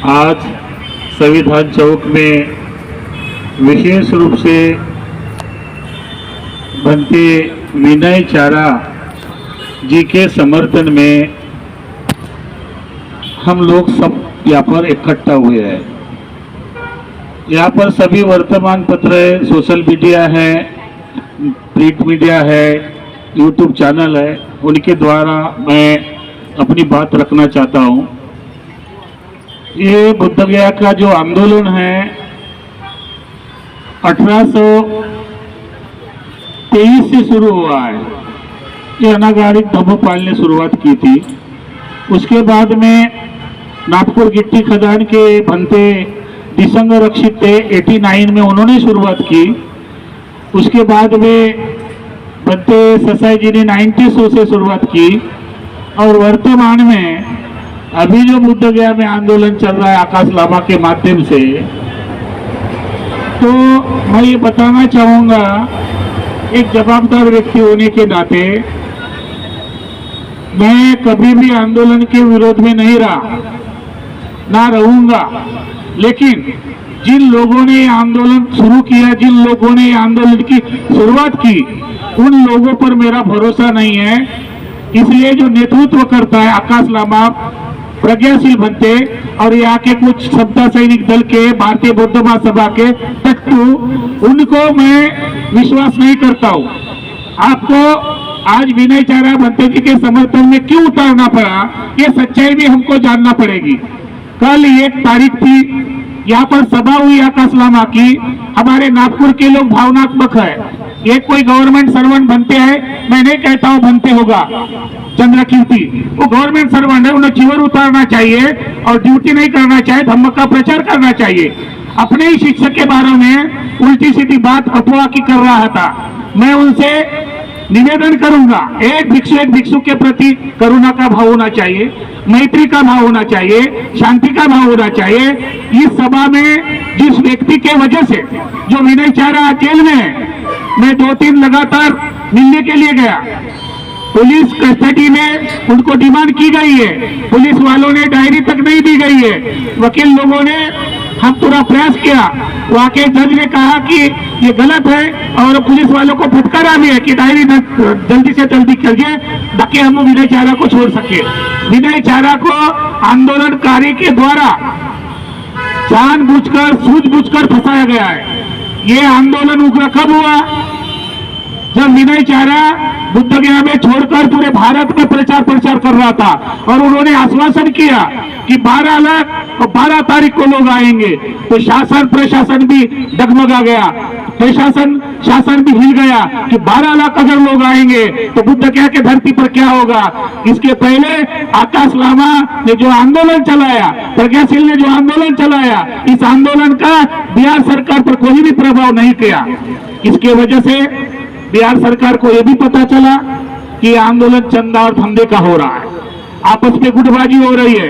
आज संविधान चौक में विशेष रूप से बनते विनय चारा जी के समर्थन में हम लोग सब यहाँ पर इकट्ठा हुए हैं। यहाँ पर सभी वर्तमान पत्र है, सोशल मीडिया है, प्रिंट मीडिया है, यूट्यूब चैनल है, उनके द्वारा मैं अपनी बात रखना चाहता हूँ। ये बुद्ध गया का जो आंदोलन है 1823 से शुरू हुआ है। ये अनागारिक धम्मपाल ने शुरुआत की थी। उसके बाद में नागपुर गिट्टी खदान के बनते दिसंग रक्षित थे 89 में, उन्होंने शुरुआत की। उसके बाद में बनते ससाई जी ने 90 से शुरुआत की और वर्तमान में अभी जो बुद्ध गया में आंदोलन चल रहा है आकाश लामा के माध्यम से, तो मैं ये बताना चाहूँगा एक जवाबदार व्यक्ति होने के नाते मैं कभी भी आंदोलन के विरोध में नहीं रहा, ना रहूंगा। लेकिन जिन लोगों ने आंदोलन शुरू किया, जिन लोगों ने आंदोलन की शुरुआत की, उन लोगों पर मेरा भरोसा नहीं है। इसलिए जो नेतृत्व करता है आकाश लामा प्रज्ञाशील बनते और यहाँ के कुछ सत्ता सैनिक दल के भारतीय बौद्ध महासभा के टट्टू, उनको मैं विश्वास नहीं करता हूँ। आपको आज विनय चारा बनते जी के समर्थन में क्यों उतारना पड़ा, ये सच्चाई भी हमको जानना पड़ेगी। कल 1 तारीख थी, यहाँ पर सभा हुई आकाश लामा की। हमारे नागपुर के लोग भावनात्मक है। ये कोई गवर्नमेंट सर्वेंट बनते हैं, मैं नहीं कहता हूँ बनते होगा चंद्रकीर्ति, वो गवर्नमेंट सर्वेंट है, उन्हें चिवर उतारना चाहिए और ड्यूटी नहीं करना चाहिए, धम्म का प्रचार करना चाहिए। अपने ही शिक्षक के बारे में उल्टी सीधी बात अफवाह की कर रहा था। मैं उनसे निवेदन करूंगा, एक भिक्षु के प्रति करुणा का भाव होना चाहिए, मैत्री का भाव होना चाहिए, शांति का भाव होना चाहिए। इस सभा में जिस व्यक्ति के वजह से जो विनय चारा जेल में है, मैं 2-3 लगातार मिलने के लिए गया। पुलिस कस्टडी में उनको डिमांड की गई है, पुलिस वालों ने डायरी तक नहीं दी गई है। वकील लोगों ने हम पूरा प्रयास किया, वहाँ के जज ने कहा कि ये गलत है और पुलिस वालों को फटकारा भी है कि डायरी जल्दी से जल्दी करिए ताकि हम विनय चारा को छोड़ सके। विनय चारा को आंदोलनकारी के द्वारा जानबूझकर सूझबूझकर फंसाया गया है। ये आंदोलन उग्र कब हुआ? जब विनय चारा बुद्ध गया में छोड़कर पूरे भारत में प्रचार कर रहा था और उन्होंने आश्वासन किया कि 12 लाख और 12 तारीख को लोग आएंगे, तो शासन प्रशासन भी डगमगा गया, शासन भी हिल गया कि 12 लाख अगर लोग आएंगे तो बुद्ध गया के धरती पर क्या होगा। इसके पहले आकाश लामा ने जो आंदोलन चलाया, प्रज्ञाशील ने जो आंदोलन चलाया, इस आंदोलन का बिहार सरकार पर कोई भी प्रभाव नहीं किया। इसके वजह से बिहार सरकार को यह भी पता चला कि आंदोलन चंदा और धंधे का हो रहा है, आपस में गुटबाजी हो रही है,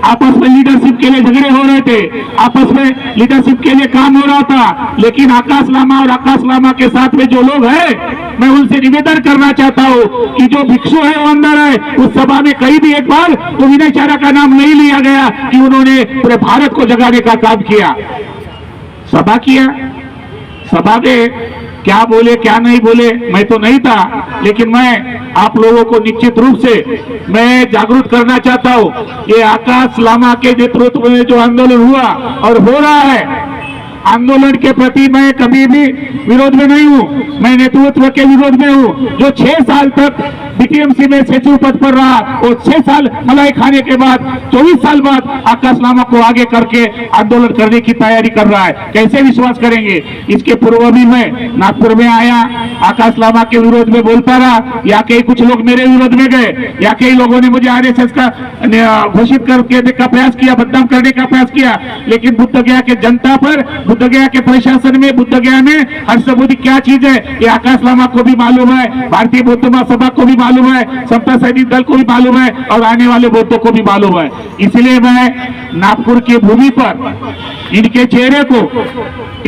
आपस में लीडरशिप के लिए झगड़े हो रहे थे, आपस में लीडरशिप के लिए काम हो रहा था। लेकिन आकाश लामा और आकाश लामा के साथ में जो लोग हैं, मैं उनसे निवेदन करना चाहता हूँ कि जो भिक्षु है वो अंदर है। उस सभा में कहीं भी एक बार तो विनय चारा का नाम नहीं लिया गया कि उन्होंने पूरे भारत को जगाने का काम किया। सभा किया, सभा में क्या बोले क्या नहीं बोले मैं तो नहीं था, लेकिन मैं आप लोगों को निश्चित रूप से मैं जागरूक करना चाहता हूँ। ये आकाश लामा के नेतृत्व में जो आंदोलन हुआ और हो रहा है, आंदोलन के प्रति मैं कभी भी विरोध में नहीं हूँ, मैं नेतृत्व के विरोध में हूँ। जो 6 साल तक बीटीएमसी में सचिव पद पर रहा और 6 साल मलाई खाने के बाद 24 साल बाद आकाश लामा को आगे करके आंदोलन करने की तैयारी कर रहा है, कैसे विश्वास करेंगे। इसके पूर्व भी मैं नागपुर में आया, आकाश लामा के विरोध में बोलता रहा, या कई कुछ लोग मेरे विरोध में गए, या कई लोगों ने मुझे आरएसएस का घोषित करके का प्रयास किया, बदनाम करने का प्रयास किया। लेकिन बुद्ध गया के जनता पर, बुद्ध गया के प्रशासन में, बुद्ध गया में हर्षबुद्धि क्या चीज है, ये आकाश लामा को भी मालूम है, भारतीय बौद्ध महासभा को भी मालूम है, समता सैनिक दल को भी मालूम है और आने वाले बौद्धों को भी मालूम है। इसलिए मैं नागपुर की भूमि पर इनके चेहरे को,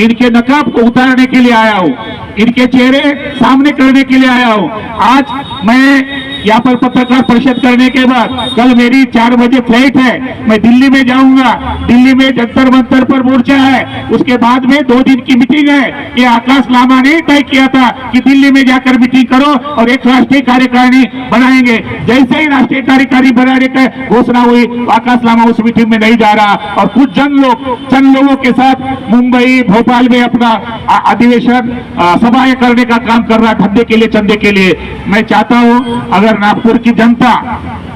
इनके नकाब को उतारने के लिए आया हूँ, इनके चेहरे सामने करने के लिए आया हूँ। आज मैं यहाँ पर पत्रकार परिषद करने के बाद कल मेरी 4 बजे फ्लाइट है, मैं दिल्ली में जाऊंगा। दिल्ली में जंतर मंतर पर मोर्चा है, उसके बाद में 2 दिन की मीटिंग है। ये आकाश लामा ने तय किया था कि दिल्ली में जाकर मीटिंग करो और एक राष्ट्रीय कार्यकारिणी बनाएंगे। जैसे ही राष्ट्रीय कार्यकारिणी बनाने का घोषणा हुई, आकाश लामा उस मीटिंग में नहीं जा रहा और कुछ चंद लोगों के साथ मुंबई भोपाल में अपना अधिवेशन सभाएं करने का काम कर रहा, धंधे के लिए, चंदे के लिए। मैं चाहता हूं अगर नागपुर की जनता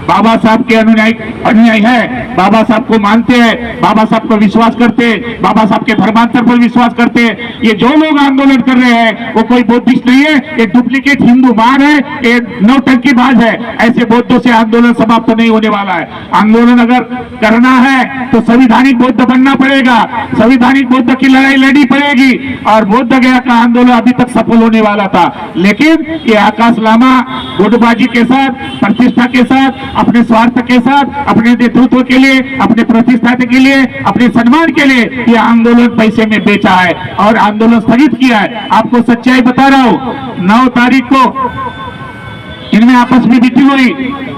बाबा साहब के अनुयायी है, बाबा साहब को मानते हैं, बाबा साहब को विश्वास करते हैं, बाबा साहब के धर्मांतर पर विश्वास करते हैं, ये जो लोग आंदोलन कर रहे हैं वो कोई बौद्धिस्ट नहीं है, ये डुप्लीकेट हिंदू मान है, ये नौटंकीबाज है। ऐसे बौद्धों से आंदोलन समाप्त नहीं होने वाला है। आंदोलन अगर करना है तो संविधानिक बौद्ध बनना पड़ेगा, संविधानिक बौद्ध की लड़ाई लड़ी पड़ेगी। और बोध गया का आंदोलन अभी तक सफल होने वाला था, लेकिन ये आकाश लामा गुटबाजी के साथ, प्रतिष्ठा के साथ, अपने स्वार्थ के साथ, अपने नेतृत्व के लिए, अपने प्रतिष्ठा के लिए, अपने सम्मान के लिए ये आंदोलन पैसे में बेचा है और आंदोलन स्थगित किया है। आपको सच्चाई बता रहा हूं, 9 तारीख को इनमें आपस में मीटिंग हुई,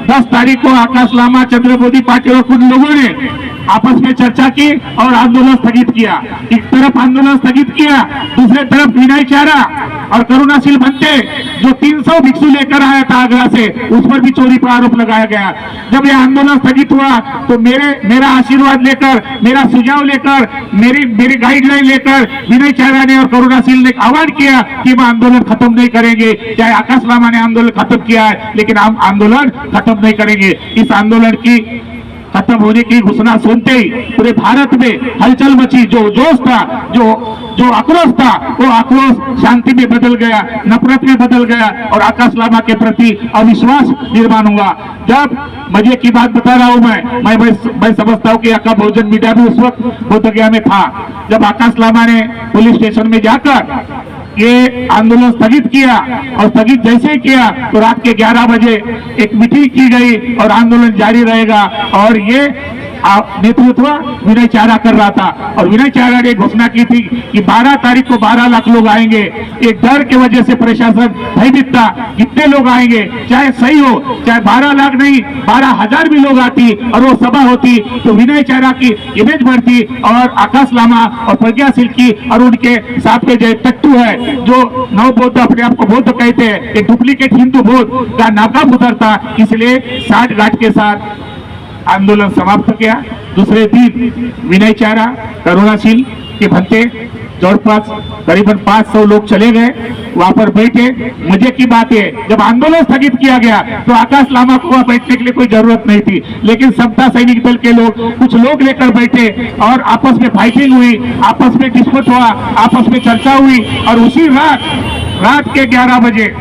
10 तारीख को आकाश लामा, चंद्रबोधी पाटिल और कुछ लोगों ने आपस में चर्चा की और आंदोलन स्थगित किया। एक तरफ आंदोलन स्थगित किया, दूसरे तरफ विनय चारा और करुणाशील भंते जो 300 भिक्षु लेकर आया था आगरा से, उस पर भी चोरी का आरोप लगाया गया। जब यह आंदोलन स्थगित हुआ तो मेरा आशीर्वाद लेकर, मेरा सुझाव लेकर, मेरी गाइडलाइन लेकर विनय चारा ने और करुणाशील ने आह्वान किया कि हम आंदोलन खत्म नहीं करेंगे। चाहे आकाश लामा ने आंदोलन खत्म किया है, लेकिन हम आंदोलन खत्म नहीं करेंगे। इस आंदोलन की खत्म होने की घोषणा सुनते ही पूरे भारत में हलचल मची। जो जोश था, जो आक्रोश था, वो आक्रोश शांति में बदल गया, नफरत में बदल गया और आकाश लामा के प्रति अविश्वास निर्माण हुआ। जब मजे की बात बता रहा हूं मैं समझता हूं कि आपका बहुजन मीडिया भी उस वक्त बोधगया में था, जब आकाश लामा ने पुलिस स्टेशन में जाकर ये आंदोलन स्थगित किया और स्थगित जैसे किया तो रात के 11 बजे एक मीटिंग की गई और आंदोलन जारी रहेगा। और ये नेतृत्व विनय चारा कर रहा था और विनय चारा ने घोषणा की थी कि 12 तारीख को 12 लाख लोग आएंगे। एक डर की वजह से प्रशासन भयभीत था, कितने लोग आएंगे, चाहे सही हो, चाहे 12 लाख नहीं 12,000 भी लोग आती और वो सभा होती तो विनय चारा की इमेज बढ़ती और आकाश लामा और प्रज्ञाशील की और उनके साथ में जो टट्टू है, जो नव बौद्ध अपने आप को बौद्ध कहते हैं, एक डुप्लीकेट हिंदू बौद्ध का नाकाम उतरता। इसलिए साठ गांठ के साथ आंदोलन समाप्त किया। दूसरे दिन विनय चारा, करुणाशील के भंते जवळपास करीबन 500 लोग चले गए, वहां पर बैठे। मजे की बात है, जब आंदोलन स्थगित किया गया तो आकाश लामा को वहां बैठने के लिए कोई जरूरत नहीं थी, लेकिन समता सैनिक दल के लोग कुछ लोग लेकर बैठे और आपस में फाइटिंग हुई, आपस में डिस्प्यूट हुआ, आपस में चर्चा हुई और उसी रात के 11 बजे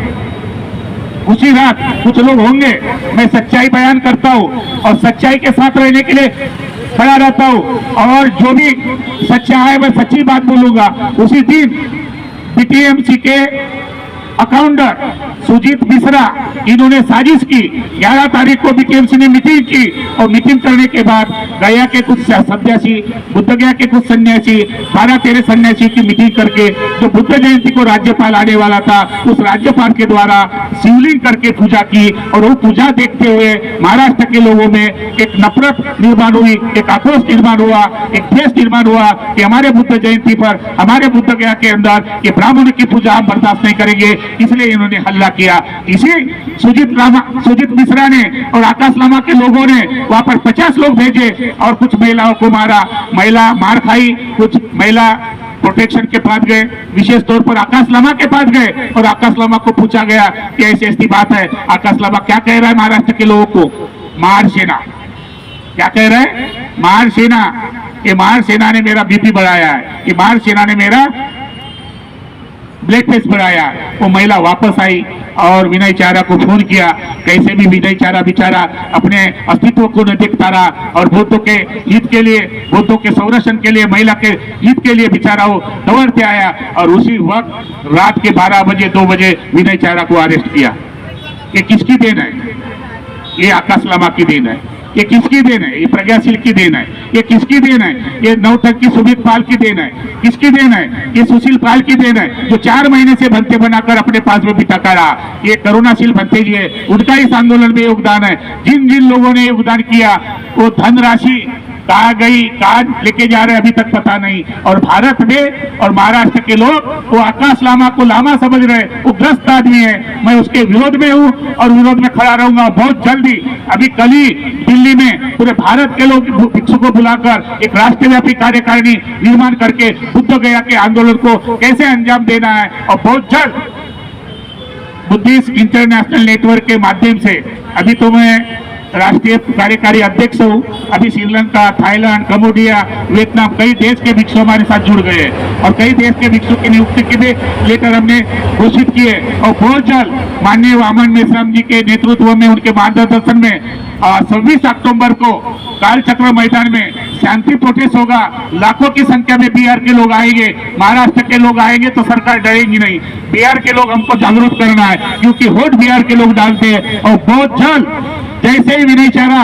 उसी रात कुछ लोग होंगे, मैं सच्चाई बयान करता हूं और सच्चाई के साथ रहने के लिए खड़ा रहता हूं और जो भी सच्चा है मैं सच्ची बात बोलूंगा। उसी दिन बीटीएमसी के अकाउंटर सुजीत मिश्रा, इन्होंने साजिश की। 11 तारीख को बीटीएमसी ने मीटिंग की और मीटिंग करने के बाद गया के कुछ सन्यासी, बुद्ध गया के कुछ सन्यासी, 12-13 सन्यासी की मीटिंग करके जो बुद्ध जयंती को राज्यपाल आने वाला था, उस राज्यपाल के द्वारा शिवलिंग करके पूजा की और वो पूजा देखते हुए महाराष्ट्र के लोगों में एक नफरत निर्माण हुई, एक आक्रोश निर्माण हुआ, एक द्वेष निर्माण हुआ कि हमारे बुद्ध जयंती पर, हमारे बुद्ध गया के अंदर ये ब्राह्मण की पूजा हम बर्दाश्त नहीं करेंगे। इसलिए इन्होंने हल्ला किया। इसी सुजीत मिश्रा ने और आकाश लामा के लोगों ने वहां पर 50 लोग भेजे और कुछ महिलाओं को मारा, महिला मार खाई, कुछ महिला प्रोटेक्शन के पास गए, विशेष तौर पर आकाश लामा के पास गए और आकाश लामा को पूछा गया कि ऐसी ऐसी बात है। आकाश लामा क्या कह रहा है महाराष्ट्र के लोगों को? मार सेना। क्या कह रहा है? मार सेना। ये मार सेना ने मेरा बीपी बढ़ाया है, ये मार सेना ने मेरा ब्लड प्रेशर बढ़ाया। वो महिला वापस आई और विनय चारा को फोन किया। कैसे भी विनय चारा बेचारा अपने अस्तित्व को न देखता रहा और बौद्धों के हित के लिए, बौद्धों के संरक्षण के लिए, महिला के हित के लिए बेचारा वो दौड़ते आया और उसी वक्त रात के 12 बजे 2 बजे विनय चारा को अरेस्ट किया। ये किसकी देन है? ये आकाश लामा की देन है। ये किसकी देन है? ये प्रज्ञाशील की देन है। ये किसकी देन है? ये नौटंकी सुमित पाल की देन है। किसकी देन है? ये सुशील पाल की देन है, जो 4 महीने से भंते बनाकर अपने पास में बिठा कर रहा। ये करुणाशील भंते जी है, उनका इस आंदोलन में योगदान है। जिन जिन लोगों ने योगदान किया वो धनराशि कहाँ गई, कहाँ लेके जा रहे अभी तक पता नहीं। और भारत में और महाराष्ट्र के लोग वो आकाश लामा को लामा समझ रहे, वो ग्रस्त आदमी है। मैं उसके विरोध में हूँ और विरोध में खड़ा रहूंगा। बहुत जल्दी, अभी कल ही दिल्ली में पूरे भारत के लोग भिक्षु को बुलाकर एक राष्ट्रव्यापी कार्यकारिणी निर्माण करके बुद्ध गया के आंदोलन को कैसे अंजाम देना है, और बहुत जल्द बुद्धिस्ट इंटरनेशनल नेटवर्क के माध्यम से, अभी तो मैं राष्ट्रीय कार्यकारी अध्यक्ष हूँ, अभी श्रीलंका, थाईलैंड, कम्बोडिया, वियतनाम, कई देश के भिक्षु हमारे साथ जुड़ गए हैं और कई देश के भिक्षु की नियुक्ति के भी लेकर हमने घोषित किए। और बहुत जल्द माननीय वामन मेश्राम जी के नेतृत्व में, उनके मार्गदर्शन में 26 अक्टूबर को कालचक्र मैदान में शांति प्रोटेस्ट होगा। लाखों की संख्या में बिहार के लोग आएंगे, महाराष्ट्र के लोग आएंगे, तो सरकार डरेगी नहीं। बिहार के लोग हमको जागरूक करना है, क्योंकि वोट बिहार के लोग डालते हैं। और बहुत जल्द जैसे ही विनय चारा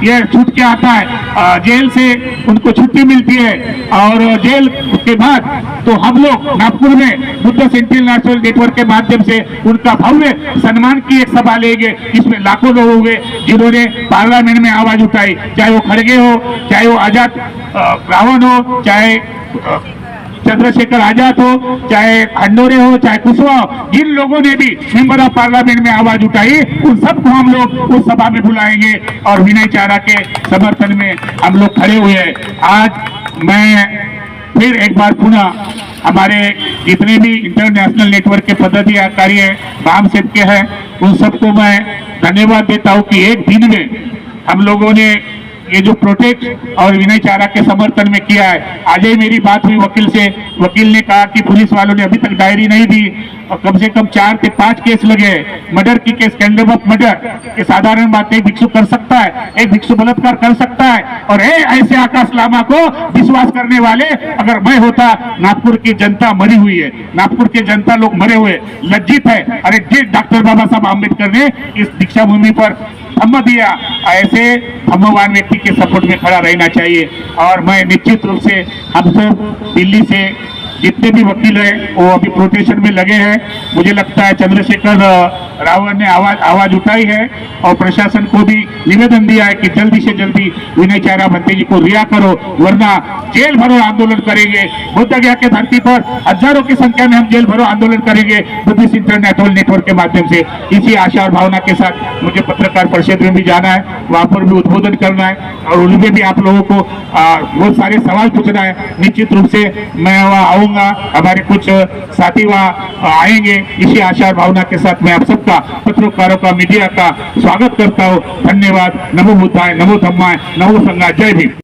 ये छूट के आता है जेल से, उनको छुट्टी मिलती है, और जेल के बाद तो हम लोग नागपुर में बुद्ध सेंट्रल नेशनल नेटवर्क के माध्यम से उनका भव्य सम्मान की एक सभा लेंगे। इसमें लाखों लोग होंगे जिन्होंने पार्लियामेंट में आवाज उठाई, चाहे वो खड़गे हो, चाहे वो आजाद रावण हो, चाहे चंद्रशेखर आजाद हो, चाहे हंडोरे हो, चाहे कुशवाहा हो, जिन लोगों ने भी मेंबर ऑफ पार्लियामेंट में आवाज उठाई, उन सबको हम लोग उस सभा में बुलाएंगे और विनय चारा के समर्थन में हम लोग खड़े हुए हैं। आज मैं फिर एक बार पुनः हमारे जितने भी इंटरनेशनल नेटवर्क के पदाधिकारी हैं, वाम सेब के हैं, उन सबको मैं धन्यवाद देता हूँ कि एक दिन में हम लोगों ने ये जो प्रोटेस्ट और विनय चारा के समर्थन में किया है। आज ही मेरी बात हुई वकील से, वकील ने कहा कि पुलिस वालों ने अभी तक डायरी नहीं दी और कम से कम 4 से 5 केस लगे, मर्डर की केस, कैंडम ऑफ मर्डर। ये साधारण बात एक भिक्षु कर सकता है, एक भिक्षु बलात्कार कर सकता है। और ऐसे आकाश लामा को विश्वास करने वाले अगर मैं होता, नागपुर की जनता मरी हुई है, नागपुर की जनता लोग मरे हुए, लज्जित है। अरे जिस डॉक्टर बाबा साहब आम्बेडकर ने इस दीक्षा भूमि पर धम्म दिया, ऐसे धम्मवान व्यक्ति के सपोर्ट में खड़ा रहना चाहिए। और मैं निश्चित रूप से हम सब दिल्ली से जितने भी वकील हैं वो अभी प्रोटेशन में लगे हैं। मुझे लगता है चंद्रशेखर रावण ने आवाज उठाई है और प्रशासन को भी निवेदन दिया है कि जल्दी से जल्दी विनय चारा भंते जी को रिहा करो, वरना जेल भरो आंदोलन करेंगे। बुद्ध गया के धरती पर हजारों की संख्या में हम जेल भरो आंदोलन करेंगे बुद्धिस्ट इंटरनेशनल नेटवर्क के माध्यम से। इसी आशा और भावना के साथ मुझे पत्रकार परिषद में भी जाना है, वहां पर भी उद्बोधन करना है और उनमें भी आप लोगों को बहुत सारे सवाल पूछना है। निश्चित रूप से मैं वहाँ आऊंगा, हमारे कुछ साथी वहाँ आएंगे। इसी आशा और भावना के साथ मैं आप सबका, पत्रकारों का, मीडिया का स्वागत करता हूँ। धन्यवाद। नमो बुद्धाय, नमो धम्माय, नमो संघाय। जय भीम।